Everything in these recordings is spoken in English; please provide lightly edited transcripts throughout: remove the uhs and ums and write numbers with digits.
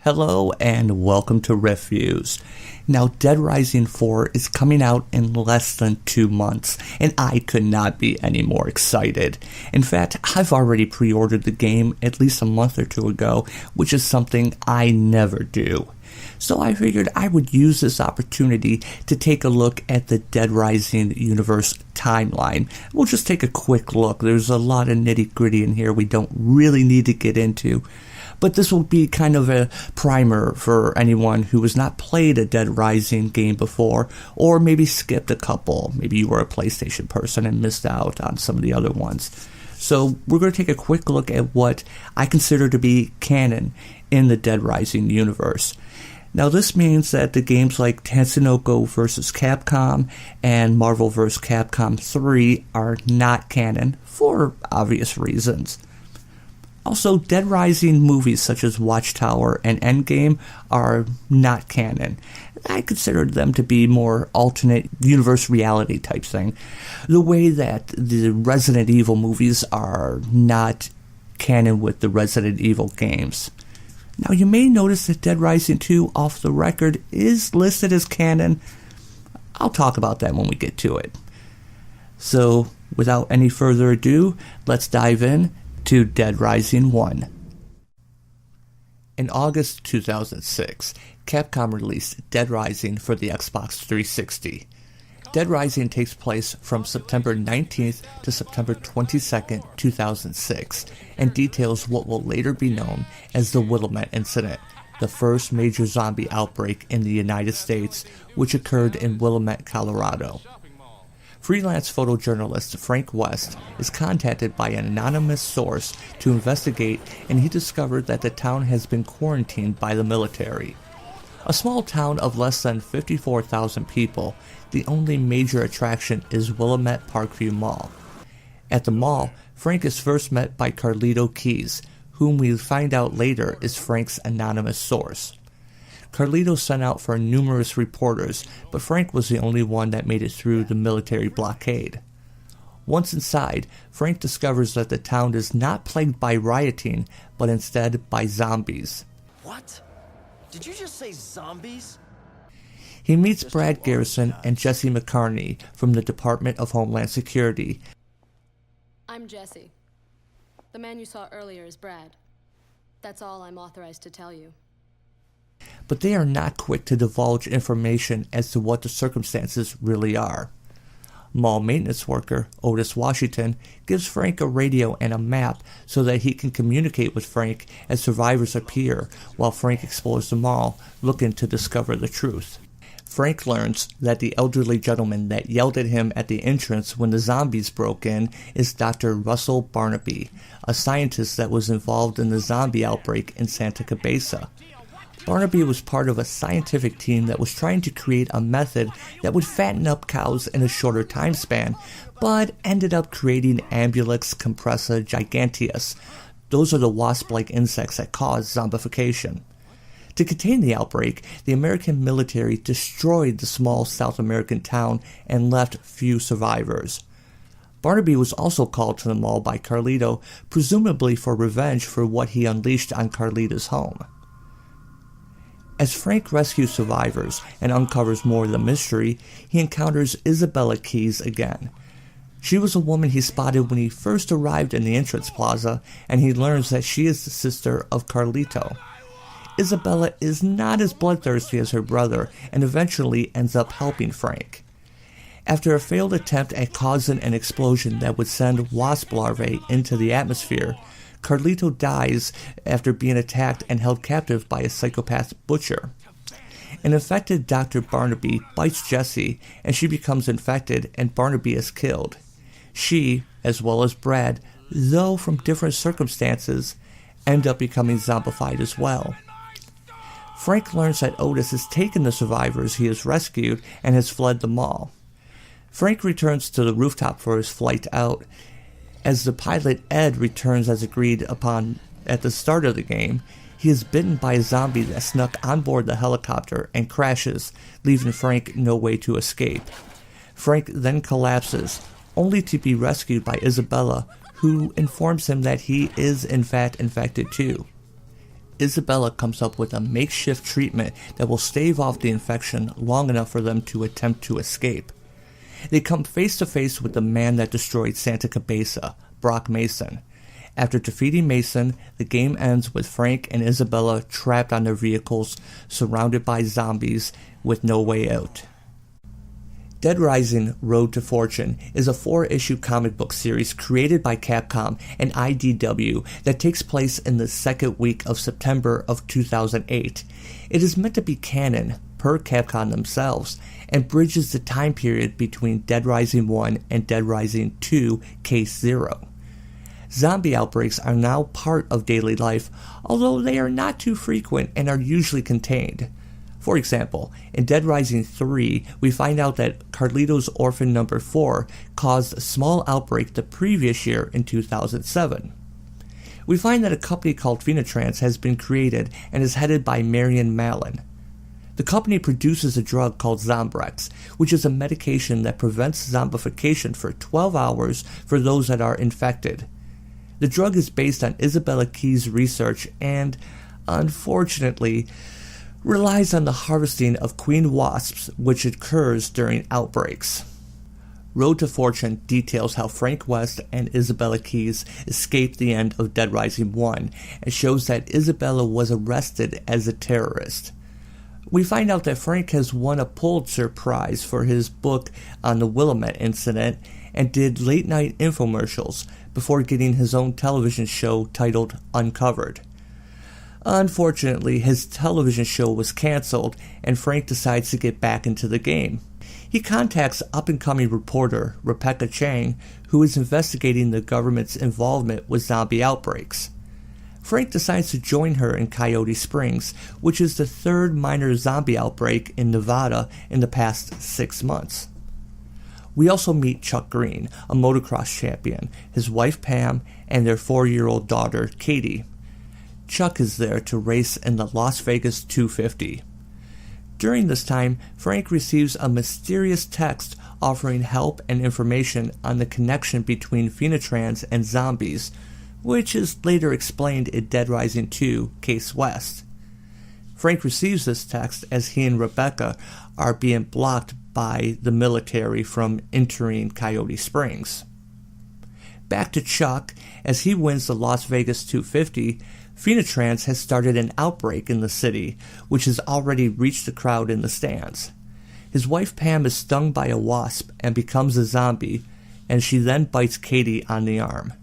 Hello and welcome to Riff Vues. Now, Dead Rising 4 is coming out in less than 2 months, and I could not be any more excited. In fact, I've already pre-ordered the game at least a month or two ago, which is something I never do. So I figured I would use this opportunity to take a look at the Dead Rising universe timeline. We'll just take a quick look. There's a lot of nitty-gritty in here we don't really need to get into. But this will be kind of a primer for anyone who has not played a Dead Rising game before, or maybe skipped a couple. Maybe you were a PlayStation person and missed out on some of the other ones. So we're going to take a quick look at what I consider to be canon in the Dead Rising universe. Now this means that the games like Tatsunoko vs. Capcom and Marvel vs. Capcom 3 are not canon for obvious reasons. Also, Dead Rising movies such as Watchtower and Endgame are not canon. I consider them to be more alternate universe reality type thing. The way that the Resident Evil movies are not canon with the Resident Evil games. Now, you may notice that Dead Rising 2 off the record is listed as canon. I'll talk about that when we get to it. So, without any further ado, let's dive in to Dead Rising 1. In August 2006, Capcom released Dead Rising for the Xbox 360. Dead Rising takes place from September 19th to September 22nd, 2006, and details what will later be known as the Willamette Incident, the first major zombie outbreak in the United States, which occurred in Willamette, Colorado. Freelance photojournalist Frank West is contacted by an anonymous source to investigate, and he discovered that the town has been quarantined by the military. A small town of less than 54,000 people, the only major attraction is Willamette Parkview Mall. At the mall, Frank is first met by Carlito Keys, whom we find out later is Frank's anonymous source. Carlito sent out for numerous reporters, but Frank was the only one that made it through the military blockade. Once inside, Frank discovers that the town is not plagued by rioting, but instead by zombies. What? Did you just say zombies? He meets Brad Garrison and Jesse McCartney from the Department of Homeland Security. I'm Jesse. The man you saw earlier is Brad. That's all I'm authorized to tell you. But they are not quick to divulge information as to what the circumstances really are. Mall maintenance worker Otis Washington gives Frank a radio and a map so that he can communicate with Frank as survivors appear, while Frank explores the mall, looking to discover the truth. Frank learns that the elderly gentleman that yelled at him at the entrance when the zombies broke in is Dr. Russell Barnaby, a scientist that was involved in the zombie outbreak in Santa Cabeza. Barnaby was part of a scientific team that was trying to create a method that would fatten up cows in a shorter time span, but ended up creating Ambulix compressa giganteus. Those are the wasp-like insects that cause zombification. To contain the outbreak, the American military destroyed the small South American town and left few survivors. Barnaby was also called to the mall by Carlito, presumably for revenge for what he unleashed on Carlito's home. As Frank rescues survivors and uncovers more of the mystery, he encounters Isabella Keys again. She was a woman he spotted when he first arrived in the entrance plaza, and he learns that she is the sister of Carlito. Isabella is not as bloodthirsty as her brother and eventually ends up helping Frank. After a failed attempt at causing an explosion that would send wasp larvae into the atmosphere, Carlito dies after being attacked and held captive by a psychopath butcher. An infected Dr. Barnaby bites Jesse, and she becomes infected, and Barnaby is killed. She, as well as Brad, though from different circumstances, end up becoming zombified as well. Frank learns that Otis has taken the survivors he has rescued and has fled the mall. Frank returns to the rooftop for his flight out. As the pilot Ed returns as agreed upon at the start of the game, he is bitten by a zombie that snuck on board the helicopter and crashes, leaving Frank no way to escape. Frank then collapses, only to be rescued by Isabella, who informs him that he is in fact infected too. Isabella comes up with a makeshift treatment that will stave off the infection long enough for them to attempt to escape. They come face to face with the man that destroyed Santa Cabeza, Brock Mason. After defeating Mason, the game ends with Frank and Isabella trapped on their vehicles, surrounded by zombies with no way out. Dead Rising: Road to Fortune is a 4-issue comic book series created by Capcom and IDW that takes place in the second week of September of 2008. It is meant to be canon, per Capcom themselves, and bridges the time period between Dead Rising 1 and Dead Rising 2 Case Zero. Zombie outbreaks are now part of daily life, although they are not too frequent and are usually contained. For example, in Dead Rising 3, we find out that Carlito's Orphan Number 4 caused a small outbreak the previous year in 2007. We find that a company called Phoenitrans has been created and is headed by Marion Mallon. The company produces a drug called Zombrex, which is a medication that prevents zombification for 12 hours for those that are infected. The drug is based on Isabella Keyes' research and, unfortunately, relies on the harvesting of queen wasps, which occurs during outbreaks. Road to Fortune details how Frank West and Isabella Keyes escaped the end of Dead Rising 1 and shows that Isabella was arrested as a terrorist. We find out that Frank has won a Pulitzer Prize for his book on the Willamette incident and did late-night infomercials before getting his own television show titled Uncovered. Unfortunately, his television show was cancelled, and Frank decides to get back into the game. He contacts up-and-coming reporter Rebecca Chang, who is investigating the government's involvement with zombie outbreaks. Frank decides to join her in Coyote Springs, which is the third minor zombie outbreak in Nevada in the past 6 months. We also meet Chuck Green, a motocross champion, his wife Pam, and their 4-year-old daughter Katie. Chuck is there to race in the Las Vegas 250. During this time, Frank receives a mysterious text offering help and information on the connection between Phoenitrans and zombies, which is later explained in Dead Rising 2 Case West. Frank receives this text as he and Rebecca are being blocked by the military from entering Coyote Springs. Back to Chuck, as he wins the Las Vegas 250, Phoenitrans has started an outbreak in the city, which has already reached the crowd in the stands. His wife Pam is stung by a wasp and becomes a zombie, and she then bites Katie on the arm.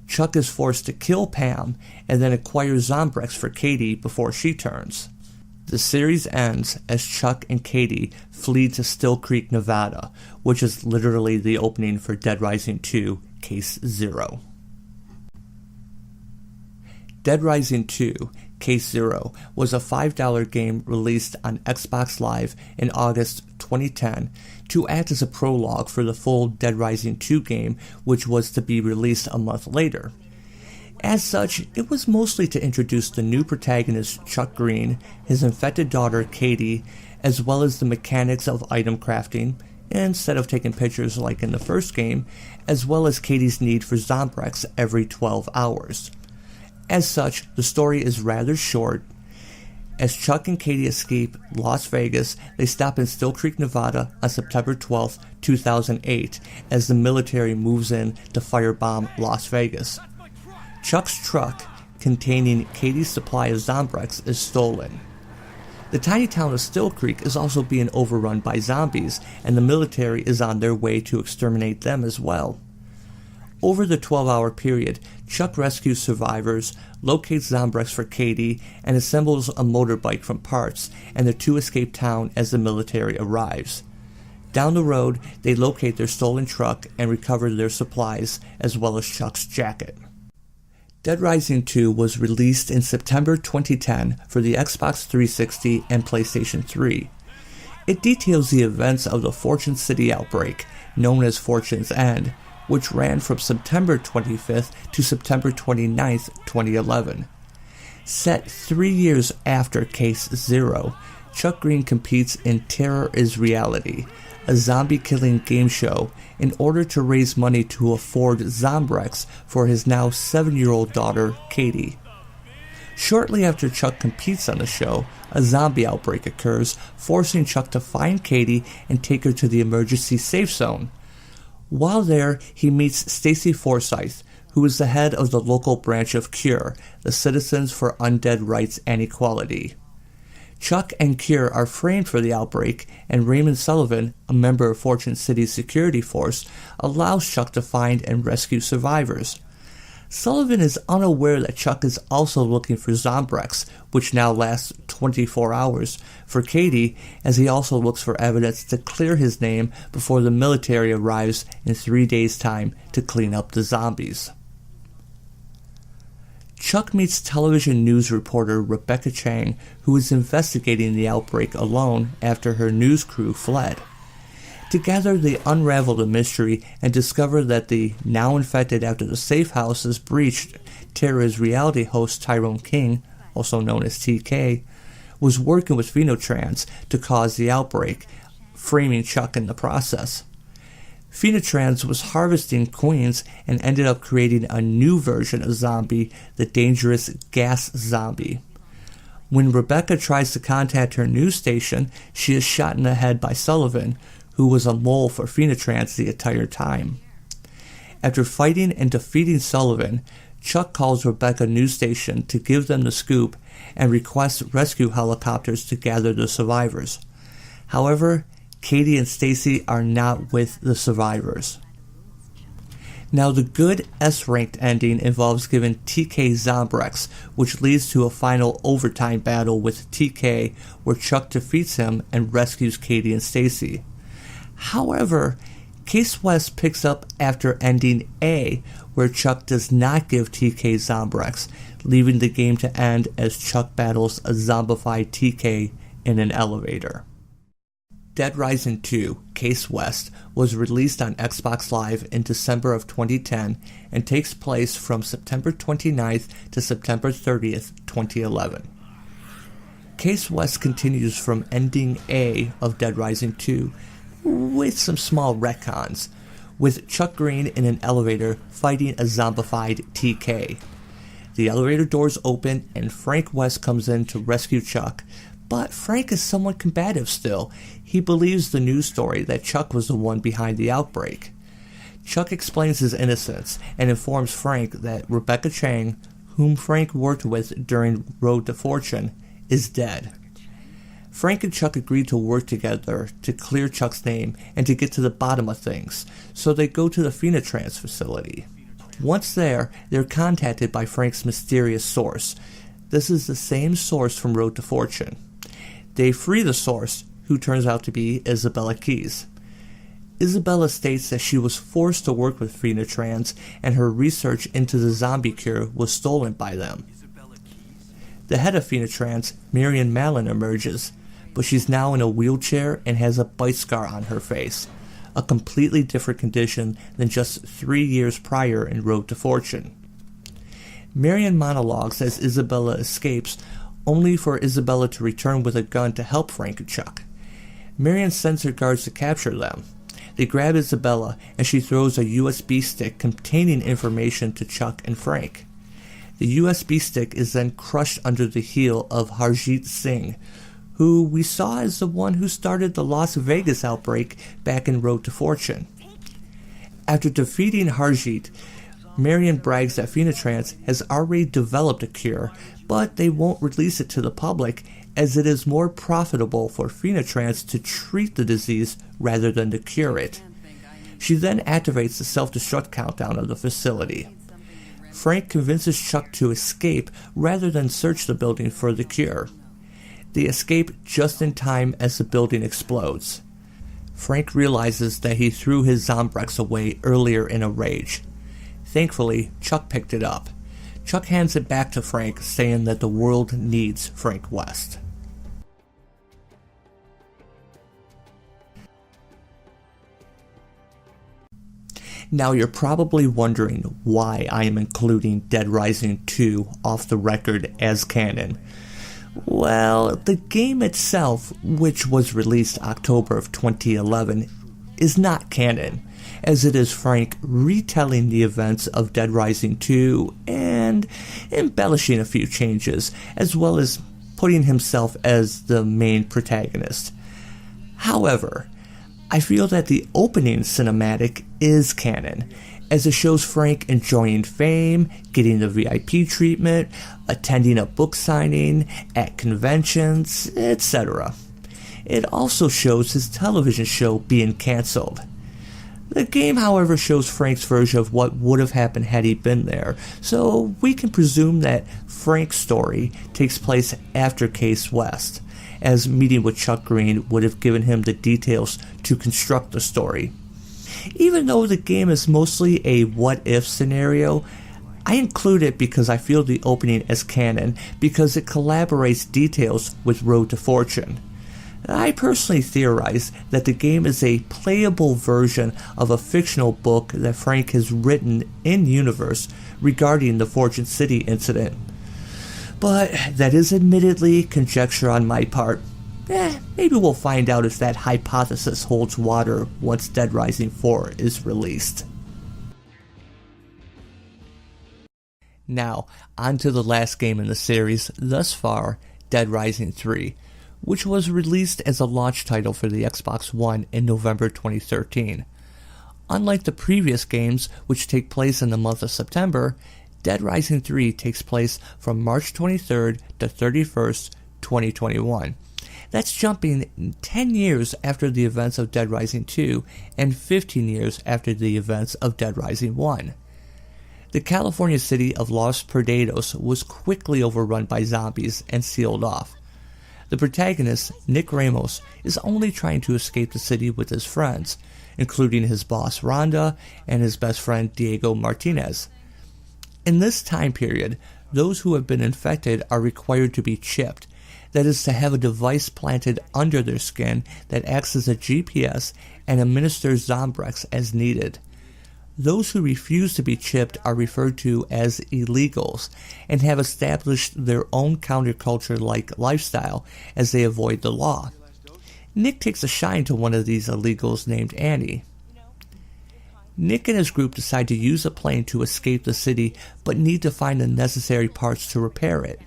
Chuck is forced to kill Pam and then acquires Zombrex for Katie before she turns. The series ends as Chuck and Katie flee to Still Creek, Nevada, which is literally the opening for Dead Rising 2 Case Zero. Dead Rising 2 Case Zero was a $5 game released on Xbox Live in August 2010 to act as a prologue for the full Dead Rising 2 game, which was to be released a month later. As such, it was mostly to introduce the new protagonist Chuck Green, his infected daughter Katie, as well as the mechanics of item crafting, instead of taking pictures like in the first game, as well as Katie's need for Zombrex every 12 hours. As such, the story is rather short. As Chuck and Katie escape Las Vegas, they stop in Still Creek, Nevada on September 12, 2008, as the military moves in to firebomb Las Vegas. Chuck's truck, containing Katie's supply of Zombrex, is stolen. The tiny town of Still Creek is also being overrun by zombies, and the military is on their way to exterminate them as well. Over the 12-hour period, Chuck rescues survivors, locates Zombrex for Katie, and assembles a motorbike from parts, and the two escape town as the military arrives. Down the road, they locate their stolen truck and recover their supplies, as well as Chuck's jacket. Dead Rising 2 was released in September 2010 for the Xbox 360 and PlayStation 3. It details the events of the Fortune City outbreak, known as Fortune's End, which ran from September 25th to September 29th, 2011. Set 3 years after Case Zero, Chuck Green competes in Terror is Reality, a zombie-killing game show, in order to raise money to afford Zombrex for his now 7-year-old daughter, Katie. Shortly after Chuck competes on the show, a zombie outbreak occurs, forcing Chuck to find Katie and take her to the emergency safe zone. While there, he meets Stacy Forsythe, who is the head of the local branch of CURE, the Citizens for Undead Rights and Equality. Chuck and CURE are framed for the outbreak, and Raymond Sullivan, a member of Fortune City's security force, allows Chuck to find and rescue survivors. Sullivan is unaware that Chuck is also looking for Zombrex, which now lasts 24 hours, for Katie, as he also looks for evidence to clear his name before the military arrives in 3 days' time to clean up the zombies. Chuck meets television news reporter Rebecca Chang, who is investigating the outbreak alone after her news crew fled. Together, they unravel the mystery and discover that the now infected after the safe house is breached Terra's reality host Tyrone King, also known as TK, was working with Phenotrans to cause the outbreak, framing Chuck in the process. Phenotrans was harvesting queens and ended up creating a new version of zombie, the dangerous gas zombie. When Rebecca tries to contact her news station, she is shot in the head by Sullivan, who was a mole for Phenotrans the entire time. After fighting and defeating Sullivan, Chuck calls Rebecca news station to give them the scoop and requests rescue helicopters to gather the survivors. However, Katie and Stacy are not with the survivors. Now, the good S-ranked ending involves giving TK Zombrex, which leads to a final overtime battle with TK where Chuck defeats him and rescues Katie and Stacy. However, Case West picks up after ending A, where Chuck does not give TK Zombrex, leaving the game to end as Chuck battles a zombified TK in an elevator. Dead Rising 2, Case West, was released on Xbox Live in December of 2010 and takes place from September 29th to September 30th, 2011. Case West continues from ending A of Dead Rising 2, with some small retcons, with Chuck Green in an elevator fighting a zombified TK. The elevator doors open and Frank West comes in to rescue Chuck, but Frank is somewhat combative still. He believes the news story that Chuck was the one behind the outbreak. Chuck explains his innocence and informs Frank that Rebecca Chang, whom Frank worked with during Road to Fortune, is dead. Frank and Chuck agree to work together to clear Chuck's name and to get to the bottom of things, so they go to the Phenotrans facility. Once there, they're contacted by Frank's mysterious source. This is the same source from Road to Fortune. They free the source, who turns out to be Isabella Keys. Isabella states that she was forced to work with Phenotrans and her research into the zombie cure was stolen by them. The head of Phenotrans, Marion Mallon, emerges, but she's now in a wheelchair and has a bite scar on her face, a completely different condition than just 3 years prior in Road to Fortune. Marion monologues as Isabella escapes, only for Isabella to return with a gun to help Frank and Chuck. Marion sends her guards to capture them. They grab Isabella and she throws a USB stick containing information to Chuck and Frank. The USB stick is then crushed under the heel of Harjeet Singh, who we saw as the one who started the Las Vegas outbreak back in Road to Fortune. After defeating Harjeet, Marion brags that Phenotrans has already developed a cure, but they won't release it to the public as it is more profitable for Phenotrans to treat the disease rather than to cure it. She then activates the self-destruct countdown of the facility. Frank convinces Chuck to escape rather than search the building for the cure. They escape just in time as the building explodes. Frank realizes that he threw his Zombrex away earlier in a rage. Thankfully, Chuck picked it up. Chuck hands it back to Frank, saying that the world needs Frank West. Now you're probably wondering why I am including Dead Rising 2 off the record as canon. Well, the game itself, which was released October of 2011, is not canon, as it is Frank retelling the events of Dead Rising 2 and and embellishing a few changes, as well as putting himself as the main protagonist. However, I feel that the opening cinematic is canon, as it shows Frank enjoying fame, getting the VIP treatment, attending a book signing, at conventions, etc. It also shows his television show being cancelled. The game, however, shows Frank's version of what would have happened had he been there, so we can presume that Frank's story takes place after Case West, as meeting with Chuck Green would have given him the details to construct the story. Even though the game is mostly a what-if scenario, I include it because I feel the opening as canon because it collaborates details with Road to Fortune. I personally theorize that the game is a playable version of a fictional book that Frank has written in-universe regarding the Fortune City incident. But that is admittedly conjecture on my part. Maybe we'll find out if that hypothesis holds water once Dead Rising 4 is released. Now, on to the last game in the series thus far, Dead Rising 3, which was released as a launch title for the Xbox One in November 2013. Unlike the previous games, which take place in the month of September, Dead Rising 3 takes place from March 23rd to 31st, 2021. That's jumping 10 years after the events of Dead Rising 2 and 15 years after the events of Dead Rising 1. The California city of Los Perdidos was quickly overrun by zombies and sealed off. The protagonist, Nick Ramos, is only trying to escape the city with his friends, including his boss Rhonda and his best friend Diego Martinez. In this time period, those who have been infected are required to be chipped, that is to have a device planted under their skin that acts as a GPS and administers Zombrex as needed. Those who refuse to be chipped are referred to as illegals and have established their own counterculture-like lifestyle as they avoid the law. Nick takes a shine to one of these illegals named Annie. Nick and his group decide to use a plane to escape the city but need to find the necessary parts to repair it.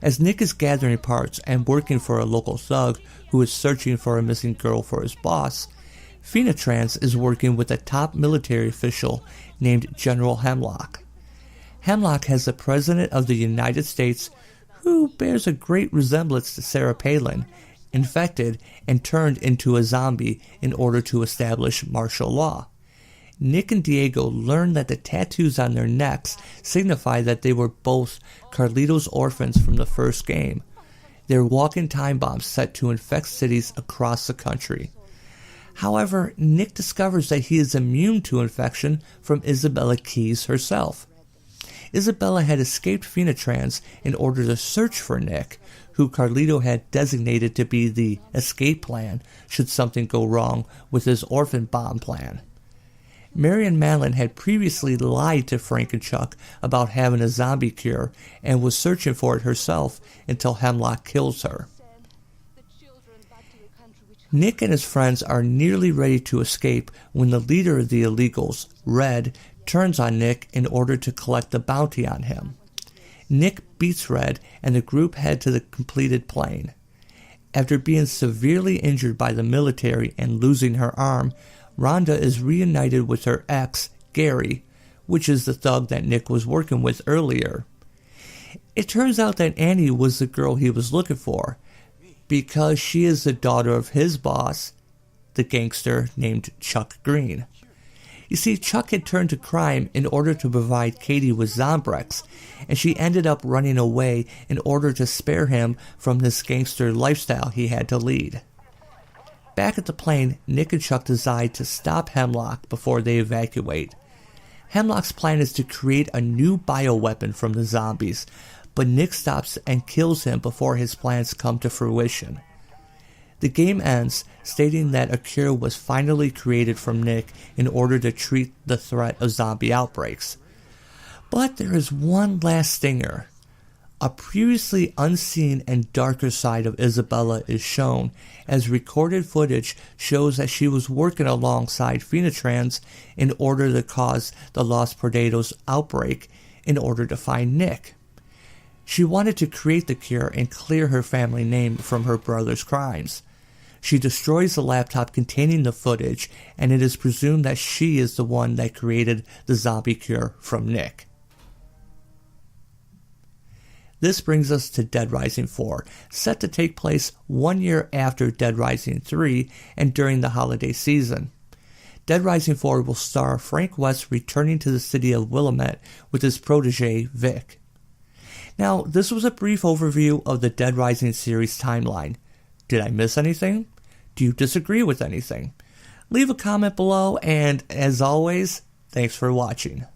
As Nick is gathering parts and working for a local thug who is searching for a missing girl for his boss, Phoenitrans is working with a top military official named General Hemlock. Hemlock has the President of the United States, who bears a great resemblance to Sarah Palin, infected and turned into a zombie in order to establish martial law. Nick and Diego learn that the tattoos on their necks signify that they were both Carlito's orphans from the first game. They're walking time bombs set to infect cities across the country. However, Nick discovers that he is immune to infection from Isabella Keyes herself. Isabella had escaped Phoenitrans in order to search for Nick, who Carlito had designated to be the escape plan should something go wrong with his orphan bomb plan. Marion Madeline had previously lied to Frank and Chuck about having a zombie cure and was searching for it herself until Hemlock kills her. Nick and his friends are nearly ready to escape when the leader of the illegals, Red, turns on Nick in order to collect the bounty on him. Nick beats Red and the group head to the completed plane. After being severely injured by the military and losing her arm, Rhonda is reunited with her ex, Gary, which is the thug that Nick was working with earlier. It turns out that Annie was the girl he was looking for, because she is the daughter of his boss, the gangster named Chuck Green. You see, Chuck had turned to crime in order to provide Katie with Zombrex, and she ended up running away in order to spare him from this gangster lifestyle he had to lead. Back at the plane, Nick and Chuck decide to stop Hemlock before they evacuate. Hemlock's plan is to create a new bioweapon from the zombies, but Nick stops and kills him before his plans come to fruition. The game ends stating that a cure was finally created from Nick in order to treat the threat of zombie outbreaks. But there is one last stinger. A previously unseen and darker side of Isabella is shown, as recorded footage shows that she was working alongside Phoenitrans in order to cause the Los Perdidos outbreak in order to find Nick. She wanted to create the cure and clear her family name from her brother's crimes. She destroys the laptop containing the footage, and it is presumed that she is the one that created the zombie cure from Nick. This brings us to Dead Rising 4, set to take place 1 year after Dead Rising 3 and during the holiday season. Dead Rising 4 will star Frank West returning to the city of Willamette with his protege, Vic. Now, this was a brief overview of the Dead Rising series timeline. Did I miss anything? Do you disagree with anything? Leave a comment below, and as always, thanks for watching.